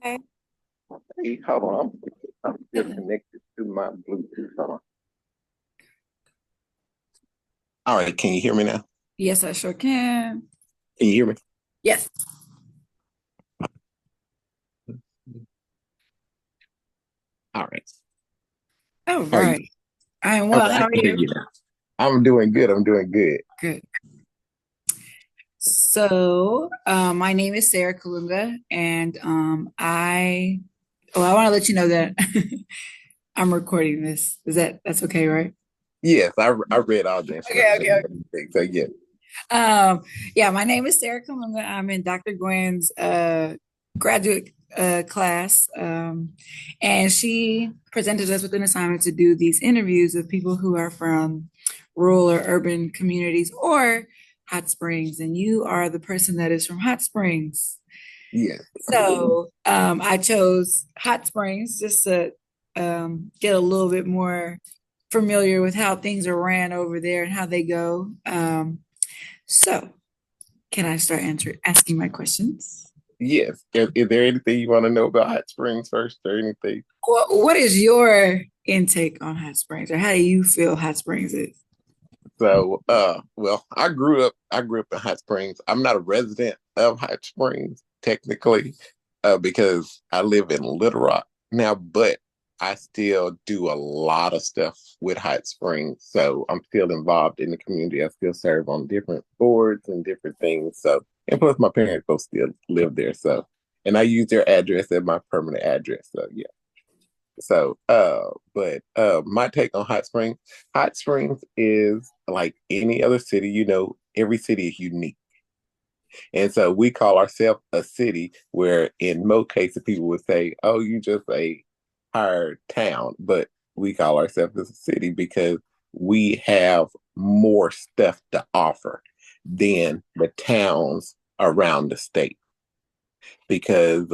Okay. Hey, hold on. I'm still connected to my Bluetooth. Hold on. All right, can you hear me now? Yes, I sure can. Can you hear me? Yes. All right. All How are you? right. I am Okay, well. I How are can hear you? you now. I'm doing good. I'm doing good. Good. My name is Sarah Kalunga, and I want to let you know that I'm recording this. That's okay, right? Yes, I read all the Okay, instructions okay, and okay. everything. So yeah. Yeah, my name is Sarah Kalunga. I'm in Dr. Gwynn's graduate class, and she presented us with an assignment to do these interviews with people who are from rural or urban communities or hot springs. And you are the person that is from Hot Springs. Yes. I chose Hot Springs just to get a little bit more familiar with how things are ran over there and how they go. So, can I start asking my questions? Yes. Is there anything you want to know about Hot Springs first or anything? What is your intake on Hot Springs, or how do you feel Hot Springs is? So well, I grew up in Hot Springs. I'm not a resident of Hot Springs technically, because I live in Little Rock now, but I still do a lot of stuff with Hot Springs. So I'm still involved in the community. I still serve on different boards and different things. So, and plus my parents both still live there. So, and I use their address as my permanent address. So yeah. So, but my take on Hot Springs is like any other city, every city is unique. And so we call ourselves a city where in most cases people would say, oh, you just a hired town. But we call ourselves a city because we have more stuff to offer than the towns around the state because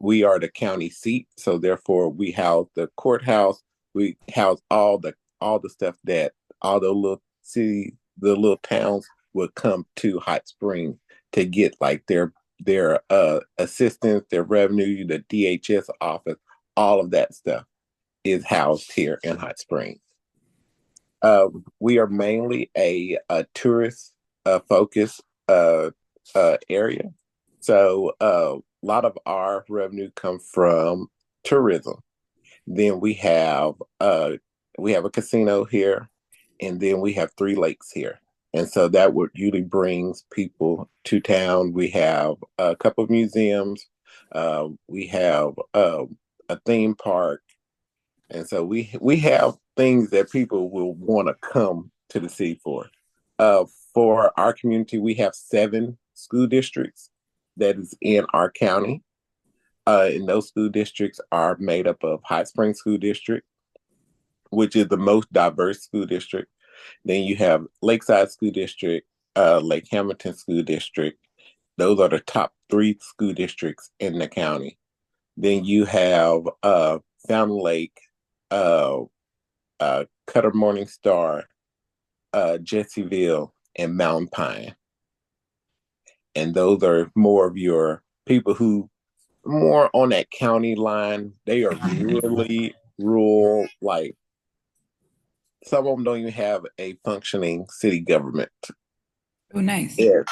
we are the county seat, so therefore we house the courthouse. We house all the stuff that all the little cities, the little towns would come to Hot Springs to get like their assistance, their revenue, the DHS office, all of that stuff is housed here in Hot Springs. We are mainly a tourist focused area. So a lot of our revenue comes from tourism. Then we have a casino here, and then we have three lakes here. And so that would usually brings people to town. We have a couple of museums. We have a theme park, and so we have things that people will want to come to the city for. For our community, we have 7 school districts that is in our county. And those school districts are made up of Hot Springs School District, which is the most diverse school district. Then you have Lakeside School District, Lake Hamilton School District. Those are the top 3 school districts in the county. Then you have Fountain Lake, uh, Cutter Morning Star, Jessieville, and Mountain Pine. And those are more of your people who more on that county line. They are really rural. Like some of them don't even have a functioning city government. Oh, nice. Yeah.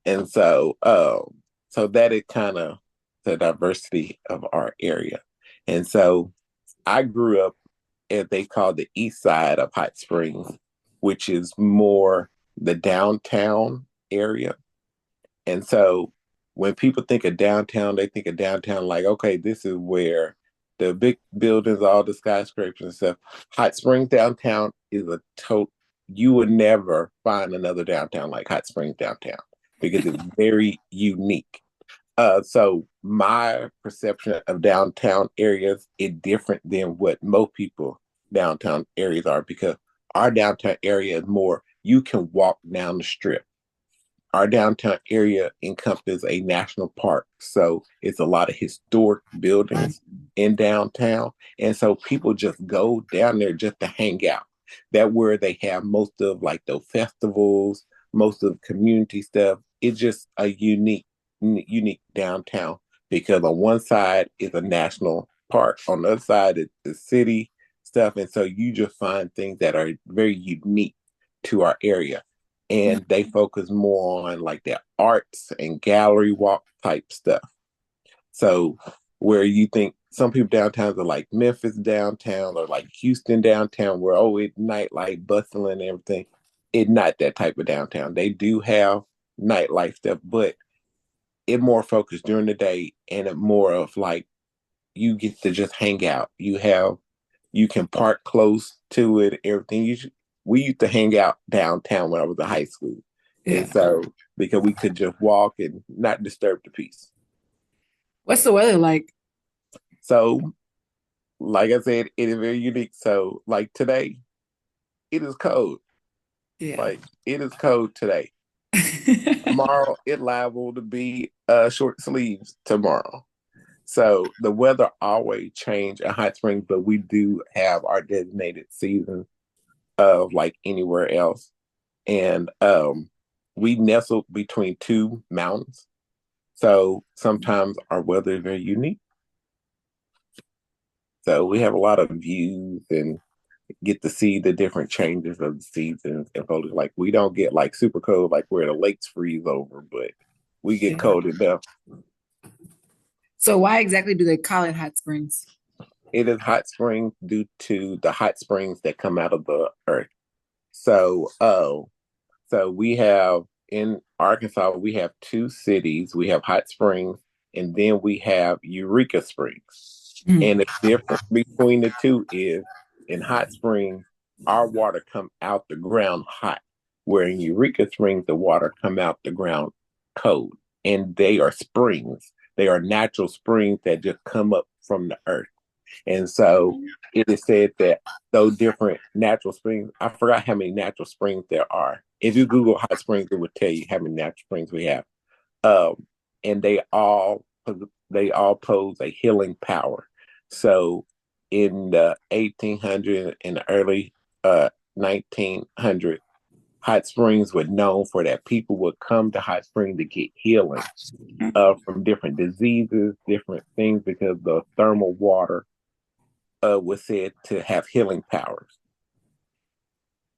And so that is kind of the diversity of our area. And so I grew up as they call the east side of Hot Springs, which is more the downtown area. And so when people think of downtown, they think of downtown like, okay, this is where the big buildings, all the skyscrapers and stuff. Hot Springs downtown is you would never find another downtown like Hot Springs downtown because it's very unique. So my perception of downtown areas is different than what most people downtown areas are because our downtown area is more you can walk down the strip. Our downtown area encompasses a national park, so it's a lot of historic buildings in downtown, and so people just go down there just to hang out. That where they have most of like the festivals, most of the community stuff. It's just a unique downtown because on one side is a national park, on the other side is the city stuff, and so you just find things that are very unique to our area, and they focus more on like the arts and gallery walk type stuff. So where you think some people downtowns are like Memphis downtown or like Houston downtown, where oh it's nightlife bustling and everything. It's not that type of downtown. They do have nightlife stuff, but it more focused during the day and it more of like you get to just hang out. You can park close to it, everything. We used to hang out downtown when I was in high school. And Yeah. so because we could just walk and not disturb the peace. What's the weather like? So like I said, it is very unique. So like today, it is cold. Yeah. Like it is cold today. Tomorrow it liable to be short sleeves tomorrow. So the weather always change in Hot Springs, but we do have our designated season of like anywhere else. And we nestled between two mountains. So sometimes our weather is very unique. So we have a lot of views and get to see the different changes of the seasons and foliage. Like we don't get like super cold, like where the lakes freeze over, but we get Yeah. cold enough. So why exactly do they call it hot springs? It is hot springs due to the hot springs that come out of the earth. So, so we have in Arkansas, we have two cities. We have Hot Springs, and then we have Eureka Springs. Mm. And the difference between the two is in Hot Springs, our water come out the ground hot, where in Eureka Springs, the water come out the ground cold. And they are springs. They are natural springs that just come up from the earth. And so it is said that those different natural springs, I forgot how many natural springs there are. If you Google hot springs, it would tell you how many natural springs we have. And they all pose a healing power. So in the 1800s and the early 1900s, hot springs were known for that. People would come to hot springs to get healing from different diseases, different things, because the thermal water was said to have healing powers.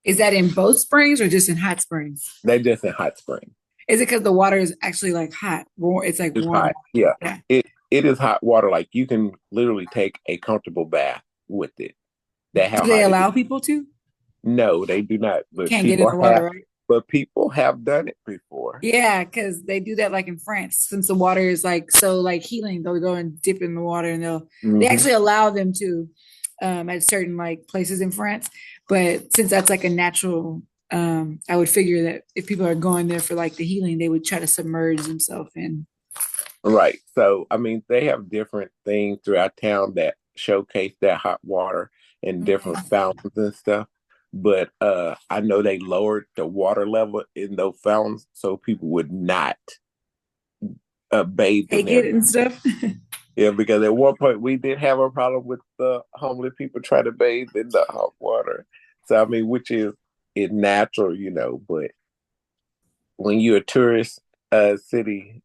Is that in both springs or just in hot springs? They just in hot springs. Is it because the water is actually like hot? It's like It's warm. hot. Yeah. Yeah. It is hot water. Like you can literally take a comfortable bath with it. That how Do they hot it is. allow people to? No, they do not. But Can't get in the water, right? people have done it before. Yeah, because they do that like in France. Since the water is like so like healing, they'll go and dip in the water and they Mm-hmm. actually allow them to at certain like places in France. But since that's like a natural I would figure that if people are going there for like the healing, they would try to submerge themselves in. Right. So, I mean, they have different things throughout town that showcase that hot water and different fountains and stuff. But I know they lowered the water level in those fountains so people would not bathe in Take there. it and stuff. Yeah, because at one point we did have a problem with the homeless people trying to bathe in the hot water. So, I mean, which is natural, but when you're a tourist city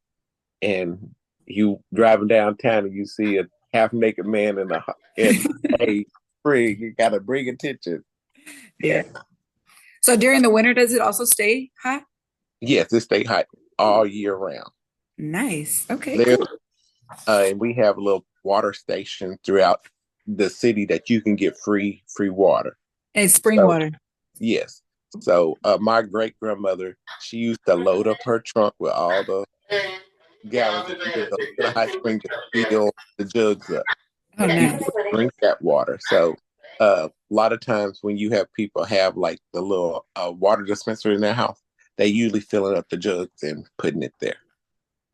and you driving downtown and you see a half naked man in a spring, you gotta bring attention. Yeah. So during the winter, does it also stay hot? Yes, it stay hot all year round. Nice. Okay, There, cool. and we have a little water station throughout the city that you can get free water. And it's spring So water. yes, so my great grandmother, she used to load up her trunk with all the gallons and just go to the hot spring to fill the jugs up. Oh, People nice. would drink that water. So a lot of times when you have people have like the little water dispenser in their house, they usually filling up the jugs and putting it there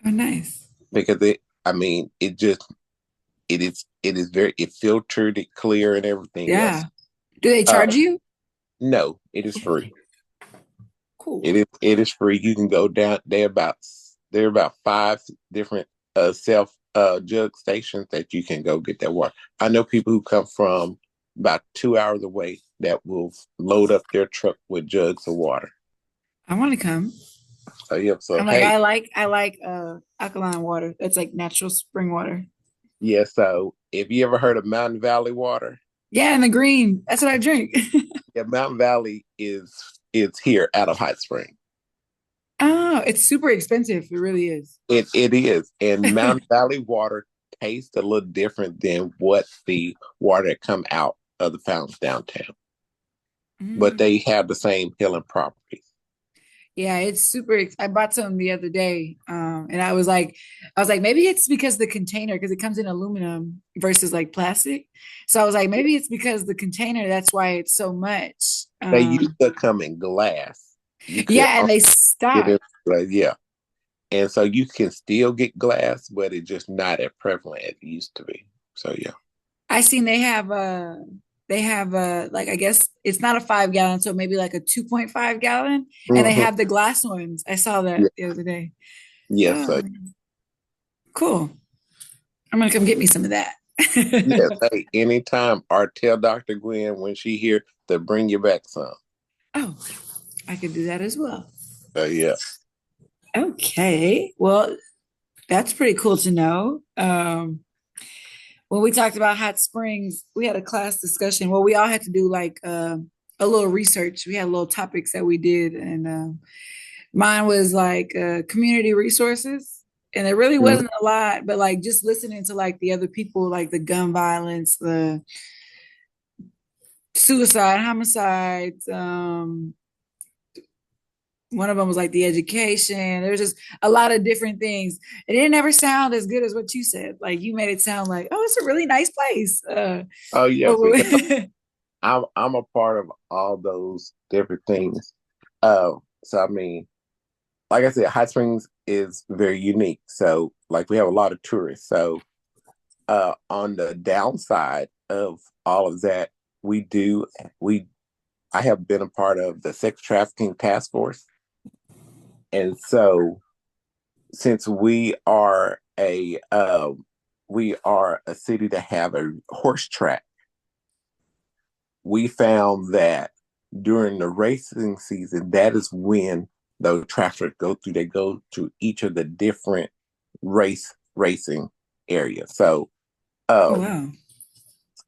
Oh, nice. because I mean, it is very it filtered, it clear, and everything else. Yeah. Do they Uh, charge you? no, it is free. Cool. It is free. You can go down there are about five different self jug stations that you can go get that water. I know people who come from about 2 hours away that will load up their truck with jugs of water. I want to come. Yeah. So I'm like, hey, I like alkaline water. That's like natural spring water. yeah. So if you ever heard of Mountain Valley water, Yeah, and the green. That's what I drink. yeah, Mountain Valley is here out of Hot Spring. Oh, it's super expensive. It really is. It is, and Mountain Valley water tastes a little different than what the water that come out of the fountains downtown, but Mm. they have the same healing properties. Yeah, it's super. I bought some the other day, and I was like, maybe it's because the container, because it comes in aluminum versus like plastic. So I was like, maybe it's because the container. That's why it's so much. They used to come in glass. You could Yeah, and they get stopped. it, yeah, and so you can still get glass, but it's just not as prevalent as it used to be. So yeah. I seen they have like I guess it's not a 5 gallon, so maybe like a 2.5 gallon, and they Hmm. have the glass ones. I saw that Yeah. the other day. Yes. Oh, cool. I'm gonna come get me some of that. Yes. Hey, anytime, or tell Dr. Gwen when she here to bring you back some. Oh, I could do that as well. Yeah. Okay. Well, that's pretty cool to know. When we talked about hot springs, we had a class discussion. Well, we all had to do like a little research. We had little topics that we did, and mine was like community resources. And it really Mhm. wasn't a lot, but like just listening to like the other people, like the gun violence, the suicide, homicides, one of them was like the education. There was just a lot of different things. It didn't ever sound as good as what you said. Like you made it sound like, oh, it's a really nice place. Oh yeah, But because I'm a part of all those different things. So I mean, like I said, Hot Springs is very unique. So like we have a lot of tourists. So on the downside of all of that, we do we I have been a part of the sex trafficking task force. And so since we are a city that have a horse track, we found that during the racing season, that is when the tractors go through. They go to each of the different racing areas. oh Um, wow.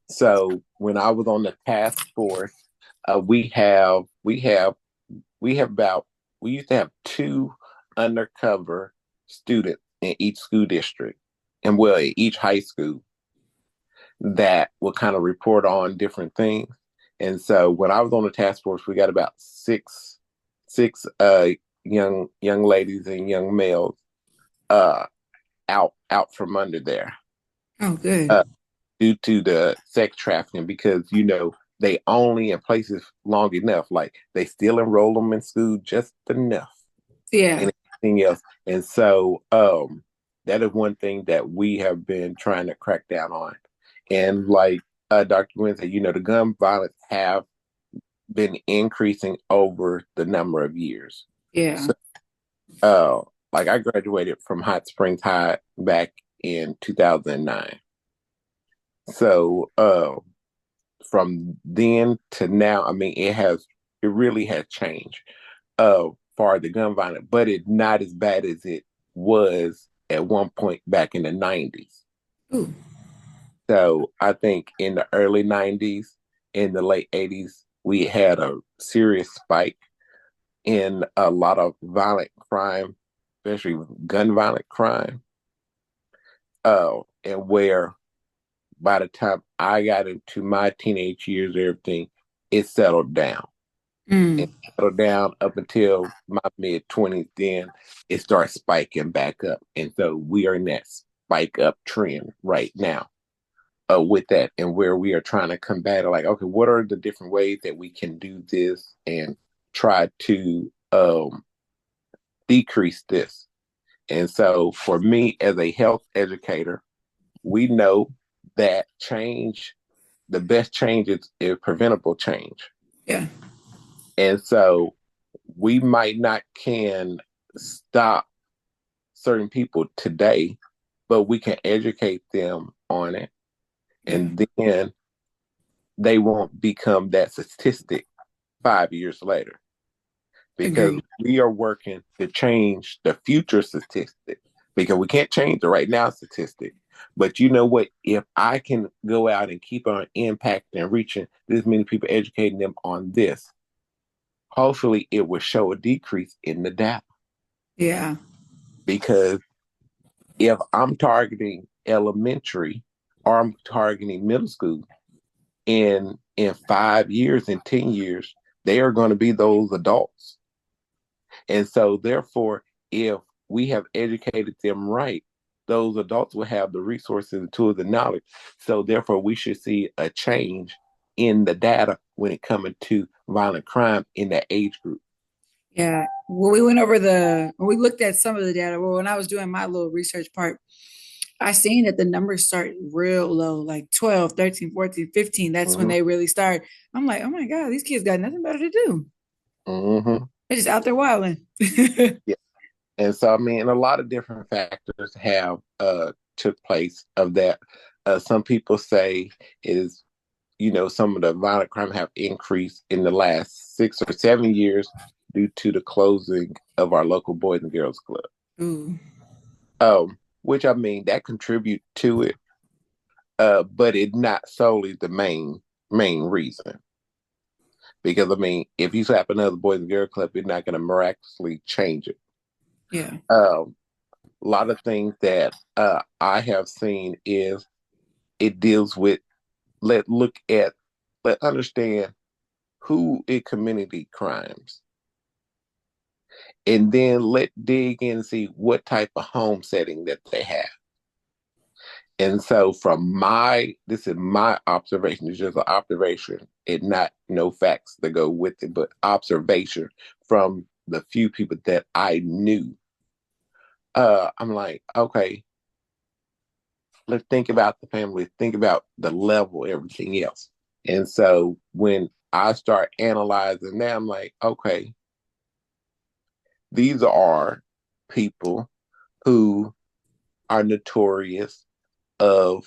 so when I was on the task force, we have about we used to have two undercover students in each school district, and well, in each high school that would kind of report on different things. And so when I was on the task force, we got about six young ladies and young males uh out from under there Oh good. uh due to the sex trafficking, because they only in places long enough, like they still enroll them in school just enough Yeah. and anything else. And so that is one thing that we have been trying to crack down on. And like Dr. Wynn said, the gun violence have been increasing over the number of years. Yeah. So uh like I graduated from Hot Springs High back in 2009. So from then to now, I mean it really has changed for the gun violence, but it's not as bad as it was at one point back in the 90s. Ooh. So I think in the early 90s, in the late 80s, we had a serious spike in a lot of violent crime, especially gun violent crime. And where by the time I got into my teenage years, everything, it settled down. Mm. It settled down up until my mid 20s. Then it starts spiking back up. And so we are in that spike up trend right now with that, and where we are trying to combat it. Like, okay, what are the different ways that we can do this and try to decrease this? And so for me as a health educator, we know that the best change is preventable change. Yeah. And so we might not can stop certain people today, but we can educate them on it. Yeah. And then they won't become that statistic 5 years later. because Agreed. we are working to change the future statistic because we can't change the right now statistic. But you know what? If I can go out and keep on impact and reaching this many people, educating them on this, hopefully it will show a decrease in the data. Yeah. Because if I'm targeting elementary or I'm targeting middle school, in 5 years, in 10 years, they are going to be those adults. And so, therefore, if we have educated them right, those adults will have the resources, the tools, the knowledge. So, therefore, we should see a change in the data when it comes to violent crime in that age group. Yeah. When we went over when we looked at some of the data, well, when I was doing my little research part, I seen that the numbers start real low, like 12, 13, 14, 15. That's when Mm-hmm. they really start. I'm like, oh my God, these kids got nothing better to do. Mm-hmm. They're just out there wilding. Yeah. And so, I mean, a lot of different factors have took place of that. Some people say is, some of the violent crime have increased in the last 6 or 7 years due to the closing of our local Boys and Girls Club. Ooh, Which I mean that contribute to it, but it's not solely the main reason. Because I mean, if you slap another Boys and Girls Club, you're not going to miraculously change it. yeah, A lot of things that I have seen is it deals with let look at let understand who is community crimes, and then let dig in and see what type of home setting that they have. And so from this is my observation, it's just an observation, and not no facts that go with it, but observation from the few people that I knew. I'm like, okay, let's think about the family, think about the level, everything else. And so when I start analyzing that, I'm like, okay, these are people who are notorious of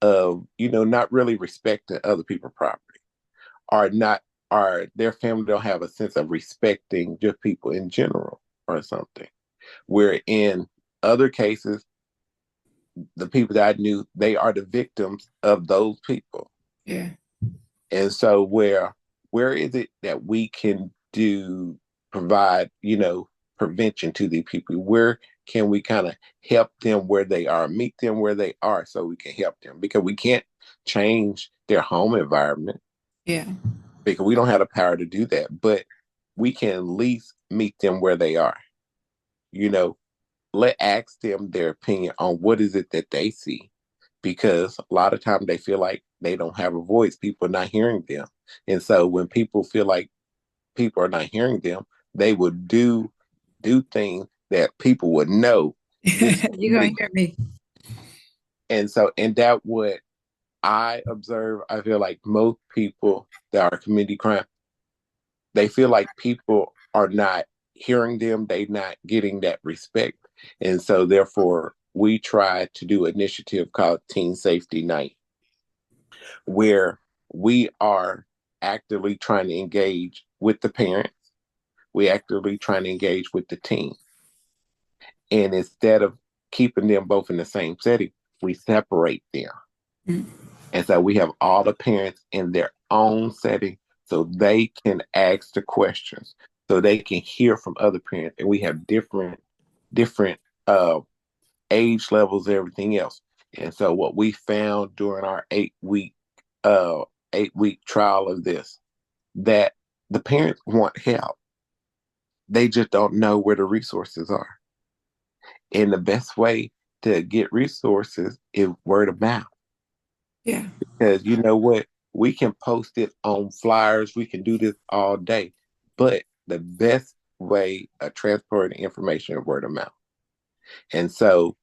not really respecting other people's property, are not are their family don't have a sense of respecting just people in general or something. Where in other cases, the people that I knew, they are the victims of those people. yeah, And so where is it that we can provide, prevention to these people? Where can we kind of help them where they are, meet them where they are so we can help them? Because we can't change their home environment yeah, because we don't have the power to do that. But we can at least meet them where they are. You know, let ask them their opinion on what is it that they see, because a lot of times they feel like they don't have a voice, people are not hearing them. And so when people feel like people are not hearing them, they would do things that people would know this you're shouldn't gonna be. hear me. And so and that what I observe, I feel like most people that are community crime, they feel like people are not hearing them, they not getting that respect. And so therefore we try to do an initiative called Teen Safety Night, where we are actively trying to engage with the parents, we actively trying to engage with the team. And instead of keeping them both in the same setting, we separate them. Mm, And so we have all the parents in their own setting so they can ask the questions, so they can hear from other parents. And we have different age levels, everything else. And so what we found during our uh 8 week trial of this, that the parents want help. They just don't know where the resources are. And the best way to get resources is word of mouth. yeah, Because you know what? We can post it on flyers, we can do this all day. But the best way of transporting information is word of mouth. And so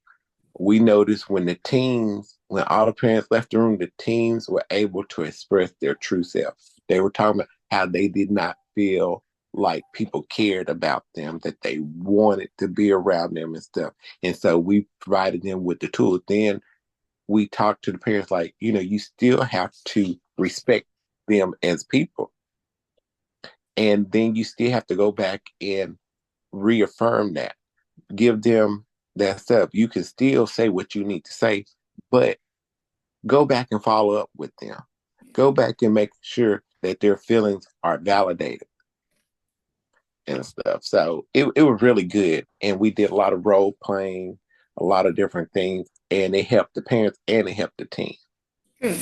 we noticed when all the parents left the room, the teens were able to express their true self. They were talking about how they did not feel like people cared about them, that they wanted to be around them and stuff. And so we provided them with the tools. Then we talked to the parents like, you still have to respect them as people. And then you still have to go back and reaffirm that, give them that stuff. You can still say what you need to say, but go back and follow up with them. Go back and make sure that their feelings are validated and stuff. So it was really good. And we did a lot of role playing, a lot of different things, and it helped the parents and it helped the team. Good.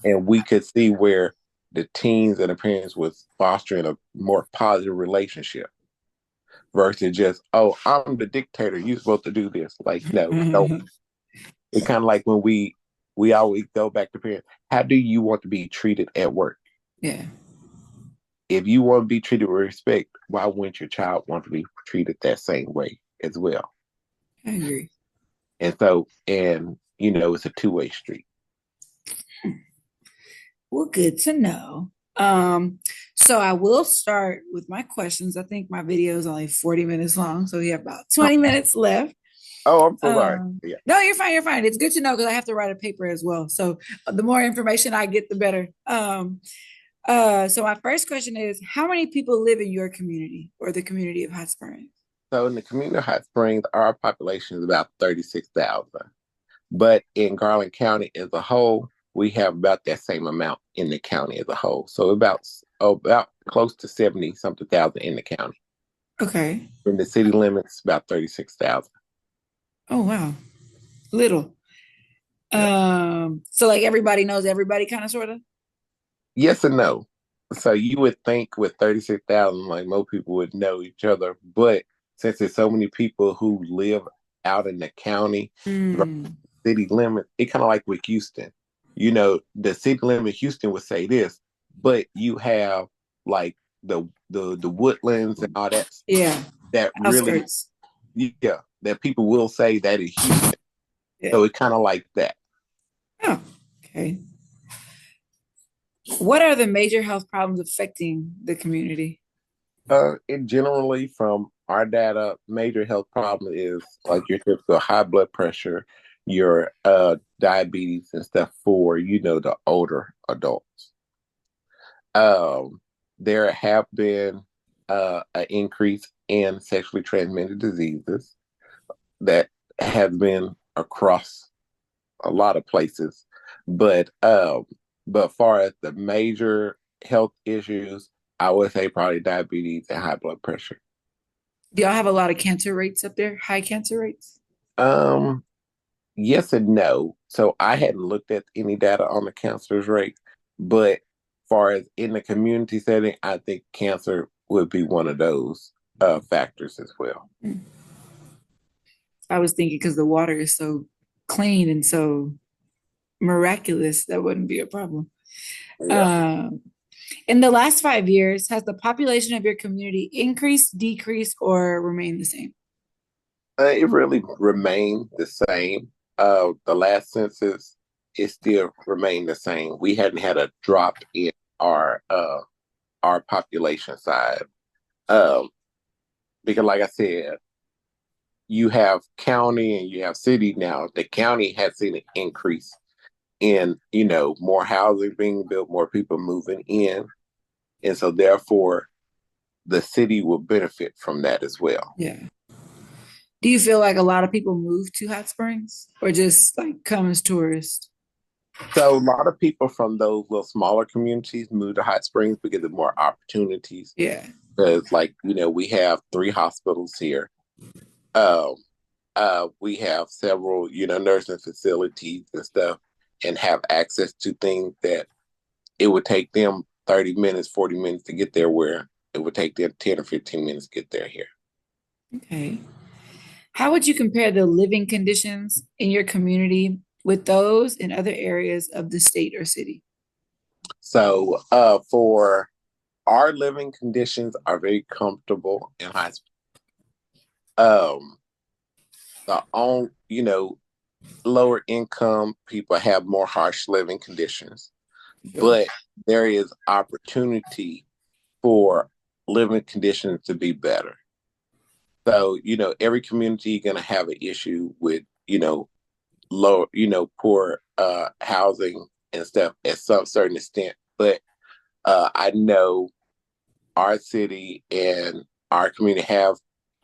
And we could see where the teens and the parents was fostering a more positive relationship versus just, oh, I'm the dictator. You're supposed to do this. Like, no, no. It's kind of like when we always go back to parents. How do you want to be treated at work? Yeah, If you want to be treated with respect, why wouldn't your child want to be treated that same way as well? I agree. And so, and it's a two-way street. Well, good to know. So I will start with my questions. I think my video is only 40 minutes long, so we have about 20 minutes left. Oh, I'm so sorry. Um, Yeah. no, you're fine. You're fine. It's good to know because I have to write a paper as well. So the more information I get, the better. So my first question is, how many people live in your community or the community of Hot Springs? So in the community of Hot Springs, our population is about 36,000. But in Garland County as a whole, we have about that same amount in the county as a whole. So about close to 70 something thousand in the county. Okay. In the city limits, about 36,000. Oh wow. Little. Yeah. So like everybody knows everybody kind of sort of? Yes and no. So you would think with 36,000, like most people would know each other, but since there's so many people who live out in the county, the Mm, city limit, it kind of like with Houston. The city limit Houston would say this, but you have like the woodlands and all yeah. that really, Outskirts. yeah, that people will say that is Houston. Yeah. So it's kind of like that. Oh, okay. What are the major health problems affecting the community? It generally, from our data, major health problem is like your typical high blood pressure, your diabetes and stuff for the older adults. There have been an increase in sexually transmitted diseases that has been across a lot of places, but far as the major health issues, I would say probably diabetes and high blood pressure. Do y'all have a lot of cancer rates up there? High cancer rates? Um, yes and no. So I hadn't looked at any data on the cancer's rate, but far as in the community setting, I think cancer would be one of those factors as well. Mm. I was thinking because the water is so clean and so miraculous, that wouldn't be a problem. Yeah. Um, in the last 5 years, has the population of your community increased, decreased, or remained the same? It really remained the same. The last census, it still remained the same. We hadn't had a drop in our uh, our population size. Um, because like I said, you have county and you have city now. The county has seen an increase in, more housing being built, more people moving in. And so therefore the city will benefit from that as well. Yeah. Do you feel like a lot of people move to Hot Springs or just like come as tourists? So a lot of people from those little smaller communities move to Hot Springs because of more opportunities. Yeah. Because we have 3 hospitals here. Um, we have several, nursing facilities and stuff, and have access to things that it would take them 30 minutes, 40 minutes to get there, where it would take them 10 or 15 minutes to get there here. Okay. How would you compare the living conditions in your community with those in other areas of the state or city? So for our living conditions are very comfortable in high school. The on lower income people have more harsh living conditions, Sure. but there is opportunity for living conditions to be better. So, every community gonna have an issue with, low, poor housing and stuff at some certain extent. But I know our city and our community have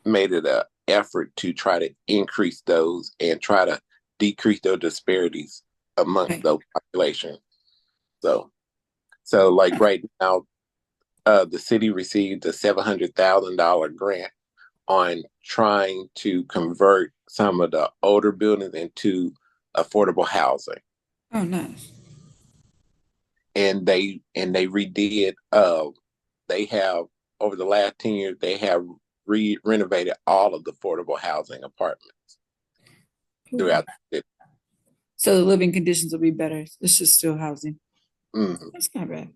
made it an effort to try to increase those and try to decrease those disparities amongst Right. those populations. So, so like right now, the city received a $700,000 grant on trying to convert some of the older buildings into affordable housing, Oh, nice. and they redid. They have over the last 10 years they have renovated all of the affordable housing apartments Cool. throughout the city. So the living conditions will be better. It's just still housing. Mhm. That's not bad.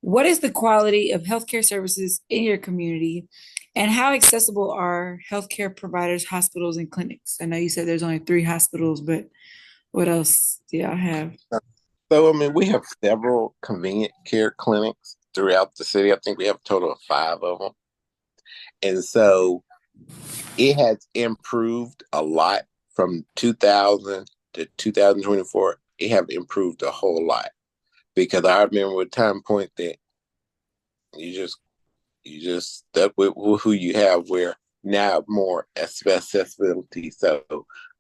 What is the quality of healthcare services in your community, and how accessible are healthcare providers, hospitals, and clinics? I know you said there's only 3 hospitals, but what else do y'all have? So I mean, we have several convenient care clinics throughout the city. I think we have a total of 5 of them, and so it has improved a lot from 2000 to 2024. It have improved a whole lot because I remember a time point that you just you just stuck with who you have where now more accessibility. So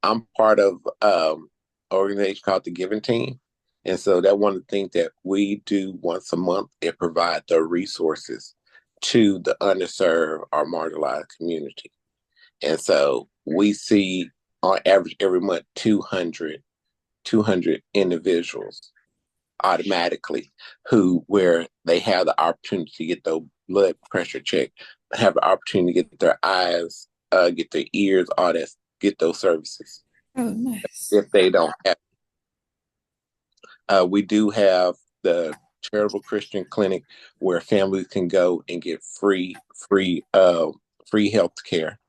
I'm part of an organization called the Giving Team. And so that one of the things that we do once a month is provide the resources to the underserved or marginalized community. And so we see on average every month 200 individuals automatically who where they have the opportunity to get their blood pressure checked, have the opportunity to get their eyes, get their ears, all that, get those services Oh, nice. if they don't have. We do have the charitable Christian clinic where families can go and get free health care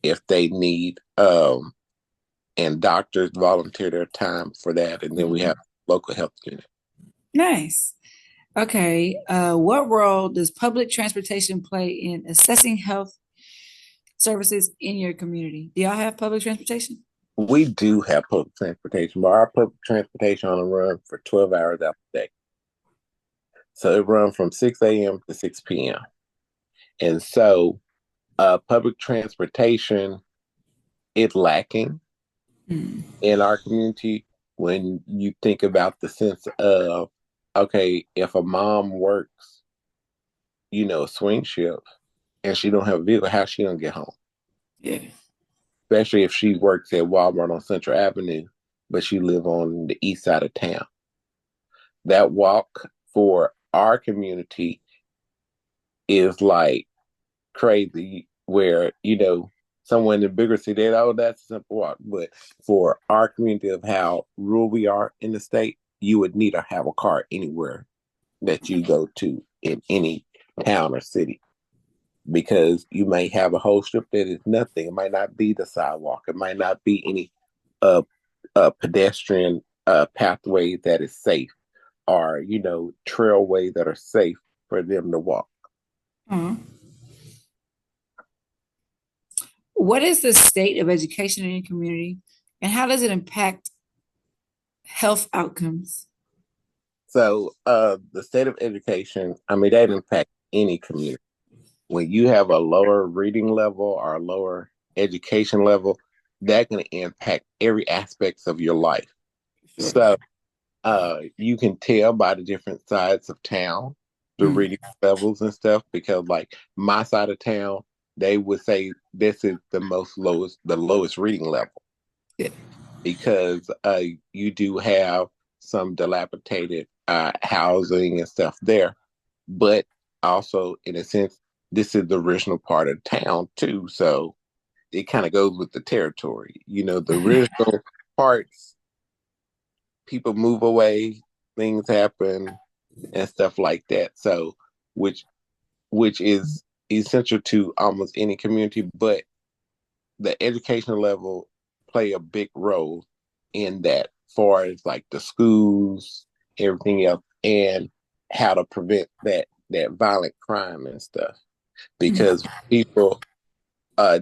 if they need, and doctors volunteer their time for that. And then we have local health clinic. Nice. Okay. What role does public transportation play in assessing health services in your community? Do y'all have public transportation? We do have public transportation, but our public transportation on a run for 12 hours out the day. So it runs from 6 a.m. to 6 p.m. And so public transportation is lacking Mm, in our community when you think about the sense of, okay, if a mom works, a swing shift and she don't have a vehicle, how's she gonna get home? yeah. Especially if she works at Walmart on Central Avenue, but she live on the east side of town. That walk for our community is like crazy where someone in the bigger city, oh, that's a simple walk, but for our community of how rural we are in the state, you would need to have a car anywhere that you go to in any town or city because you may have a whole strip that is nothing. It might not be the sidewalk, it might not be any uh, pedestrian pathway that is safe or trailways that are safe for them to walk. Uh-huh. What is the state of education in your community, and how does it impact health outcomes? So the state of education, I mean, that impacts any community. When you have a lower reading level or a lower education level, that can impact every aspects of your life. Sure. So you can tell by the different sides of town, the Mm, reading levels and stuff, because like my side of town, they would say this is the lowest reading level yeah. because you do have some dilapidated housing and stuff there, but also in a sense, this is the original part of town too, so it kind of goes with the territory. The original parts, people move away, things happen, and stuff like that. So, which which is essential to almost any community, but the educational level play a big role in that, far as like the schools, everything else, and how to prevent that violent crime and stuff. Because people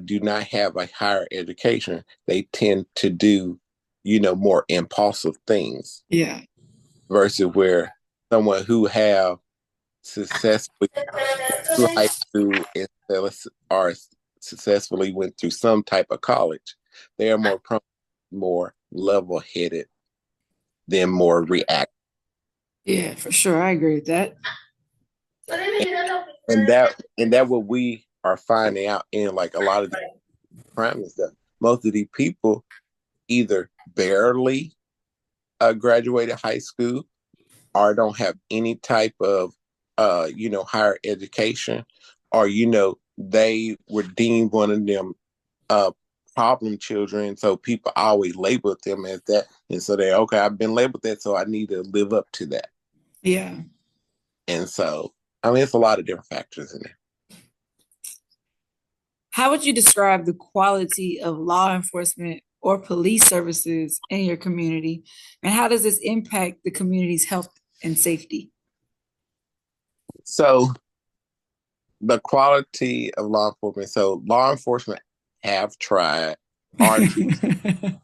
do not have a higher education, they tend to do, more impulsive things Yeah. versus where someone who have successfully through high school and are successfully went through some type of college, they are more level headed than more reactive. Yeah, for sure. I agree with that. And that what we are finding out in like a lot of the crime and stuff. Most of these people either barely graduated high school or don't have any type of higher education, or they were deemed one of them uh problem children, so people always labeled them as that, and so they, okay, I've been labeled that, so I need to live up to that. Yeah. And so, I mean, it's a lot of different factors in there. How would you describe the quality of law enforcement or police services in your community? And how does this impact the community's health and safety? So the quality of law enforcement, so law enforcement have tried are to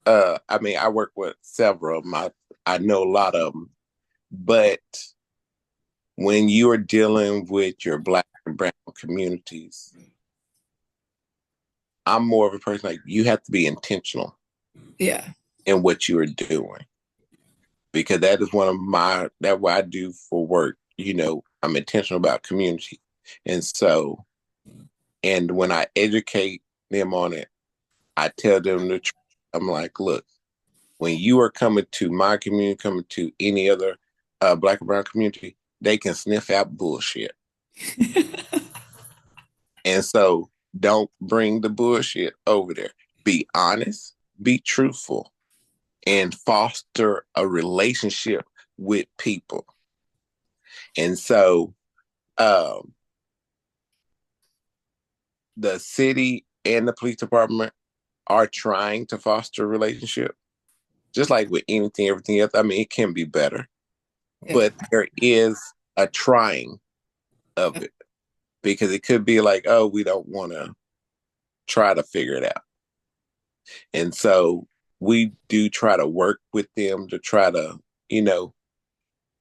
I mean, I work with several of them. I know a lot of them, but when you are dealing with your Black and brown communities, I'm more of a person like you have to be intentional Yeah. in what you are doing, because that is that's what I do for work. I'm intentional about community. And so, and when I educate them on it, I tell them the truth. I'm like, look, when you are coming to my community, coming to any other Black and brown community, they can sniff out bullshit. And so don't bring the bullshit over there. Be honest, be truthful, and foster a relationship with people. And so the city and the police department are trying to foster a relationship, just like with anything, everything else. I mean, it can be better, Yeah. but there is a trying of it, because it could be like, oh, we don't want to try to figure it out. And so we do try to work with them to try to,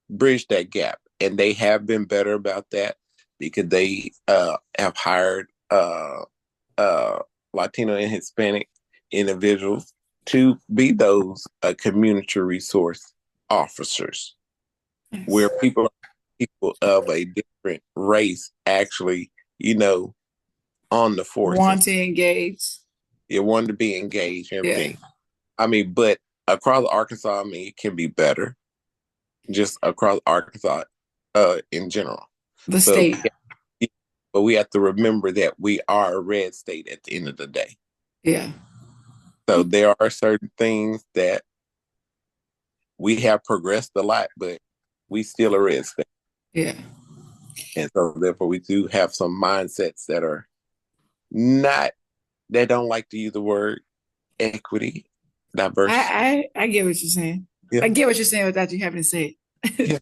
bridge that gap. And they have been better about that, because they have hired Latino and Hispanic individuals to be those community resource officers, where Nice. people of a different race actually, on the Want forces. to engage. You want to be engaged and Yeah. everything. I mean, but across Arkansas, I mean, it can be better, just across Arkansas in general. The But state. we have to remember that we are a red state at the end of the day. Yeah. So there are certain things that we have progressed a lot, but we still a red state. Yeah. And so therefore we do have some mindsets that are not, they don't like to use the word equity, diversity. I get what you're saying. Yeah. I get what you're saying without you having to say it. Yeah.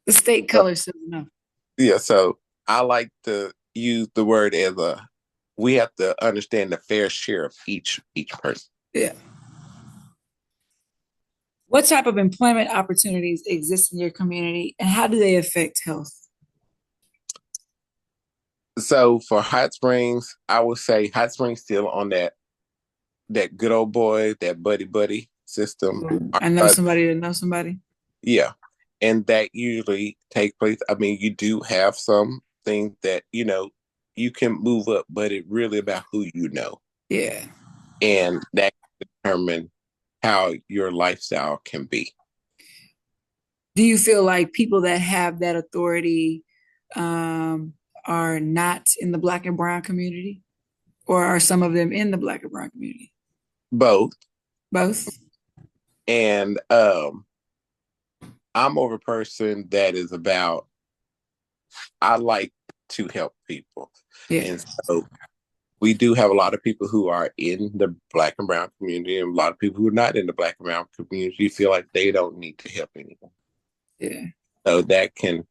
The state So, color says enough. yeah. So I like to use the word as we have to understand the fair share of each person. Yeah. What type of employment opportunities exist in your community and how do they affect health? So for Hot Springs, I would say Hot Springs still on that good old boy, that buddy system. I know somebody that knows somebody. Yeah. And that usually take place. I mean, you do have some things that, you can move up, but it really about who you know. Yeah. And that can determine how your lifestyle can be. Do you feel like people that have that authority um, are not in the Black and Brown community? Or are some of them in the Black and Brown community? Both. Both? And I'm more of a person that is about, I like to help people. Yeah. And so we do have a lot of people who are in the Black and brown community, and a lot of people who are not in the Black and brown community feel like they don't need to help anyone. Yeah. So that can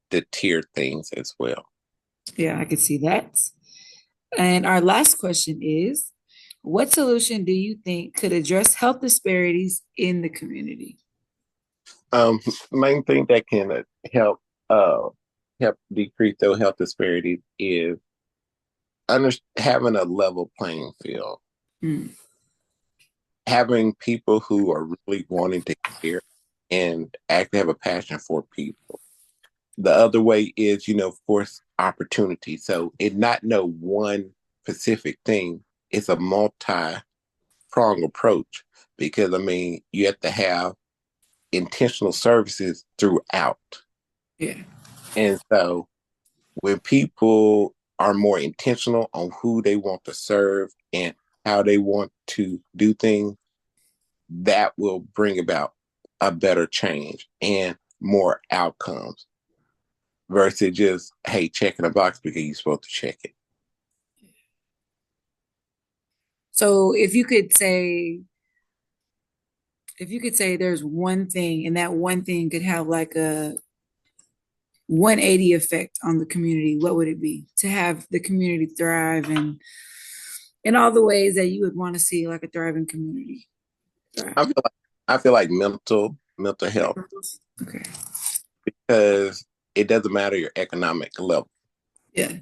deter things as well. Yeah, I could see that. And our last question is, what solution do you think could address health disparities in the community? Main thing that can help uh help decrease those health disparities is having a level playing field, Mm, having people who are really wanting to care and actually have a passion for people. The other way is, of course, opportunity. So it not no one specific thing. It's a multi-pronged approach because you have to have intentional services throughout. yeah. And so when people are more intentional on who they want to serve and how they want to do things, that will bring about a better change and more outcomes versus just, hey, checking a box because you're supposed to check it. So if you could say there's one thing and that one thing could have like a 180 effect on the community, what would it be to have the community thrive and in all the ways that you would want to see like a thriving community thrive? I feel like I feel like mental health Okay. because it doesn't matter your economic level, Yeah.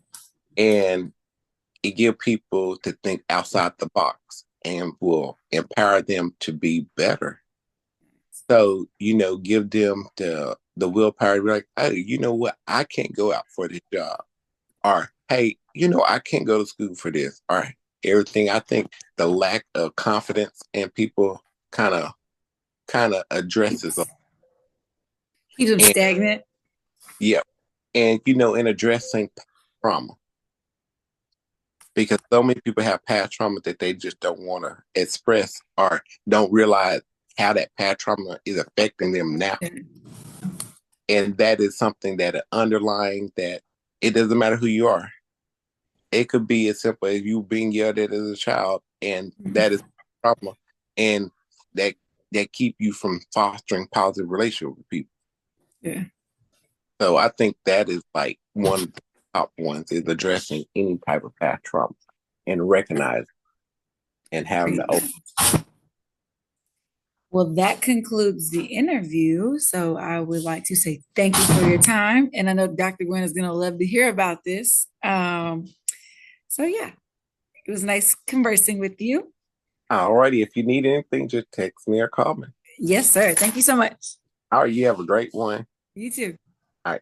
and it give people to think outside the box and will empower them to be better. So, give them the willpower to be like, hey, you know what? I can't go out for this job. Or, hey, I can't go to school for this. Or everything. I think the lack of confidence in people kind of addresses. Keep them And stagnant. yeah. And in addressing trauma. Because so many people have past trauma that they just don't want to express or don't realize how that past trauma is affecting them now. Yeah. And that is something that underlying that it doesn't matter who you are. It could be as simple as you being yelled at as a child, and that is trauma, and that that keep you from fostering positive relationship with people. Yeah. So I think that is like one of the top ones is addressing any type of past trauma and recognize and having the Well, that concludes the interview. So I would like to say thank you for your time. And I know Dr. Gwen is going to love to hear about this. So, yeah, it was nice conversing with you. alrighty. If you need anything, just text me or call me. Yes, sir. Thank you so much. All right, you have a great one. You too. All right.